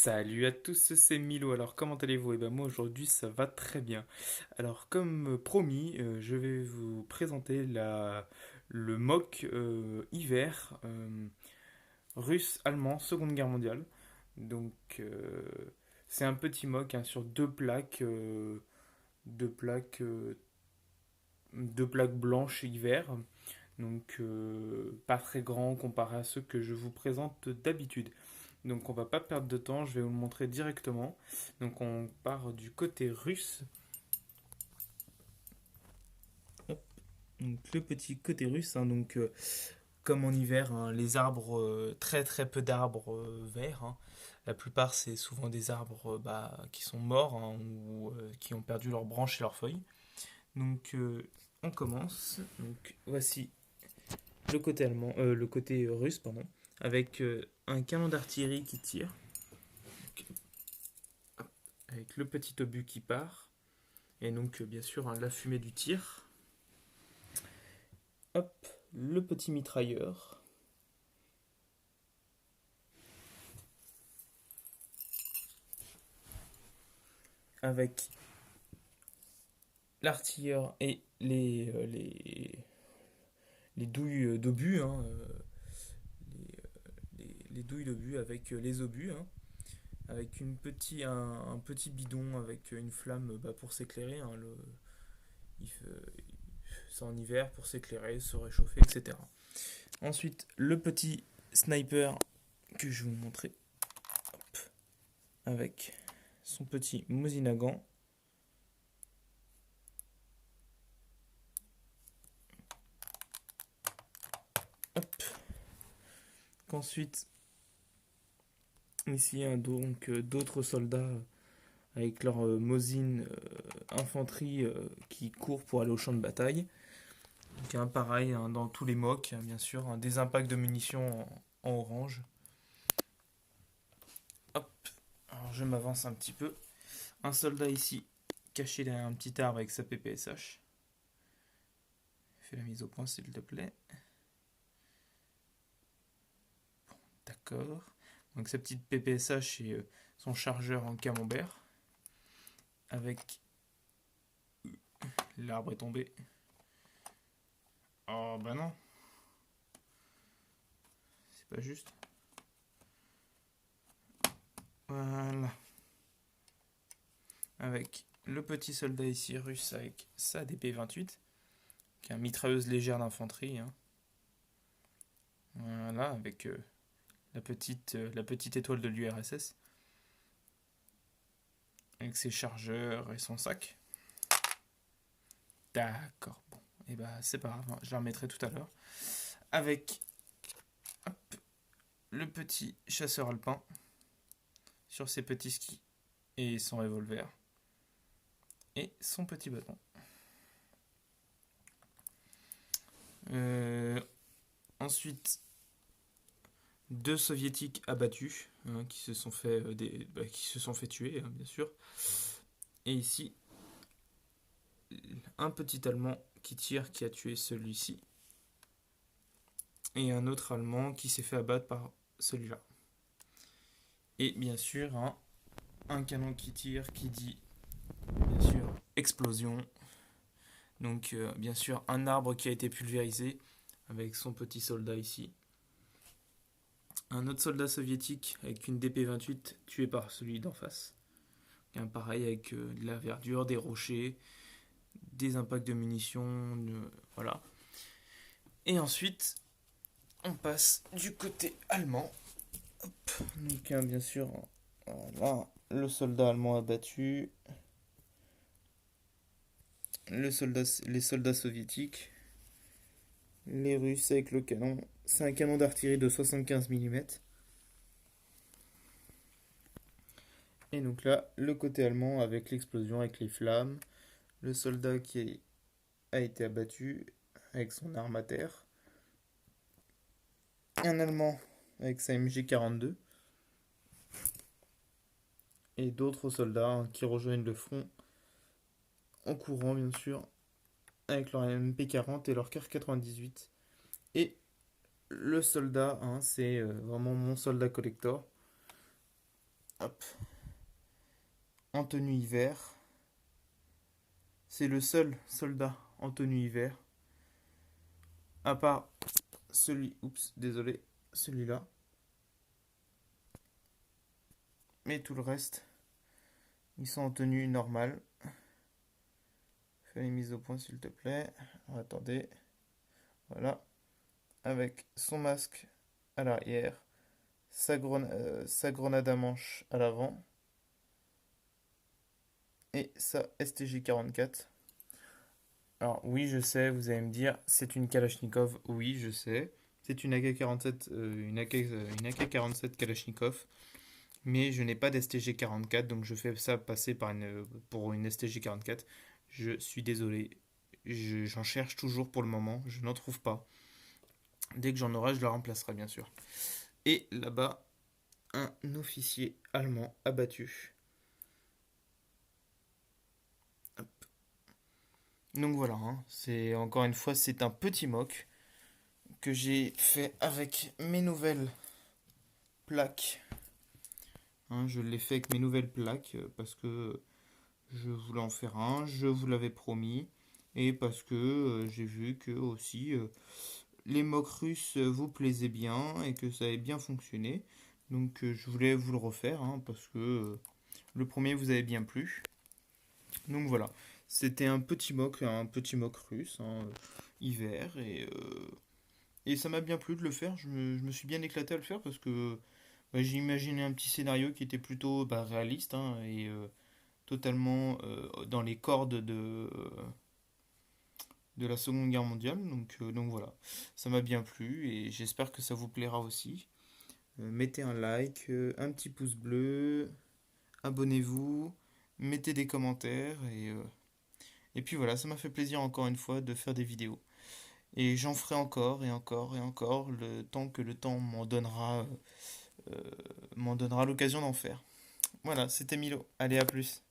Salut à tous, c'est Milo. Alors, comment allez-vous? Moi aujourd'hui ça va très bien. Alors, comme promis, je vais vous présenter le mock hiver russe-allemand, Seconde Guerre mondiale. Donc, c'est un petit mock hein, sur deux plaques, euh, deux plaques blanches hiver. Donc, pas très grand comparé à ceux que je vous présente d'habitude. Donc on va pas perdre de temps, je vais vous le montrer directement. Donc on part du côté russe. Hop. Donc le petit côté russe, hein, comme en hiver, hein, les arbres, très très peu d'arbres verts, hein. La plupart c'est souvent des arbres qui sont morts hein, ou qui ont perdu leurs branches et leurs feuilles. Donc on commence. Donc voici le côté russe, pardon, avec un canon d'artillerie qui tire, avec le petit obus qui part. Et donc, bien sûr, hein, la fumée du tir. Hop, le petit mitrailleur. Avec l'artilleur et les douilles d'obus. Hein, les douilles d'obus avec les obus. Hein, avec un petit bidon avec une flamme pour s'éclairer. Hein, c'est en hiver pour s'éclairer, se réchauffer, etc. Ensuite, le petit sniper que je vais vous montrer. Hop, avec son petit Mosin-Nagant. Hop. Ensuite, ici, hein, donc d'autres soldats avec leur Mosin infanterie qui courent pour aller au champ de bataille. Donc, hein, pareil, hein, dans tous les mocks, hein, bien sûr, hein, des impacts de munitions en orange. Hop, alors je m'avance un petit peu. Un soldat ici, caché derrière un petit arbre avec sa PPSH. Fais la mise au point, s'il te plaît. D'accord. Donc sa petite PPSH et son chargeur en camembert. Avec l'arbre est tombé. Oh bah non, c'est pas juste. Voilà. Avec le petit soldat ici russe avec sa DP-28, qui est une mitrailleuse légère d'infanterie. Hein. Voilà, avec la petite étoile de l'URSS. Avec ses chargeurs et son sac. D'accord, bon. Et bah c'est pas grave, hein, je la remettrai tout à l'heure. Avec hop, le petit chasseur alpin sur ses petits skis et son revolver et son petit bâton. Euh, Ensuite, deux soviétiques abattus hein, qui se sont fait tuer, hein, bien sûr. Et ici, un petit Allemand qui tire, qui a tué celui-ci. Et un autre Allemand qui s'est fait abattre par celui-là. Et bien sûr, hein, un canon qui tire, qui dit, bien sûr, explosion. Donc, bien sûr, un arbre qui a été pulvérisé avec son petit soldat ici. Un autre soldat soviétique avec une DP-28 tué par celui d'en face. Un pareil avec de la verdure, des rochers, des impacts de munitions, voilà. Et ensuite, on passe du côté allemand. Hop. Donc, hein, bien sûr, voilà, le soldat allemand abattu, les soldats soviétiques, les Russes avec le canon. C'est un canon d'artillerie de 75 mm. Et donc là, le côté allemand avec l'explosion, avec les flammes, le soldat qui a été abattu avec son arme à terre, un Allemand avec sa MG42 et d'autres soldats hein, qui rejoignent le front en courant bien sûr avec leur MP40 et leur Kar 98. Et le soldat, hein, c'est vraiment mon soldat collector hop, en tenue hiver. C'est le seul soldat en tenue hiver. À part celui-là. Mais tout le reste, ils sont en tenue normale. Fais les mises au point s'il te plaît. Alors, attendez. Voilà. Avec son masque à l'arrière, sa grenade à manche à l'avant et sa STG-44. Alors oui, je sais, vous allez me dire, c'est une Kalachnikov. Oui, je sais. C'est une AK-47, une AK-47 Kalachnikov. Mais je n'ai pas d'STG-44, donc je fais ça passer pour une STG-44. Je suis désolé. J'en cherche toujours pour le moment. Je n'en trouve pas. Dès que j'en aurai, je la remplacerai, bien sûr. Et là-bas, un officier allemand abattu. Hop. Donc voilà, hein, c'est encore une fois, c'est un petit mock que j'ai fait avec mes nouvelles plaques. Hein, je l'ai fait avec mes nouvelles plaques parce que je voulais en faire un, je vous l'avais promis, et parce que j'ai vu que aussi les mocks russes vous plaisaient bien et que ça avait bien fonctionné. Donc je voulais vous le refaire hein, parce que le premier vous avait bien plu. Donc voilà, c'était un petit mock russe, hein, hiver, et ça m'a bien plu de le faire. Je me suis bien éclaté à le faire parce que bah, j'ai imaginé un petit scénario qui était plutôt bah, réaliste hein, et totalement dans les cordes de la Seconde Guerre mondiale. Donc voilà, ça m'a bien plu et j'espère que ça vous plaira aussi. Mettez un like, un petit pouce bleu, abonnez-vous, mettez des commentaires et puis voilà, ça m'a fait plaisir encore une fois de faire des vidéos. Et j'en ferai encore et encore et encore le temps que le temps m'en donnera l'occasion d'en faire. Voilà, c'était Milo. Allez, à plus.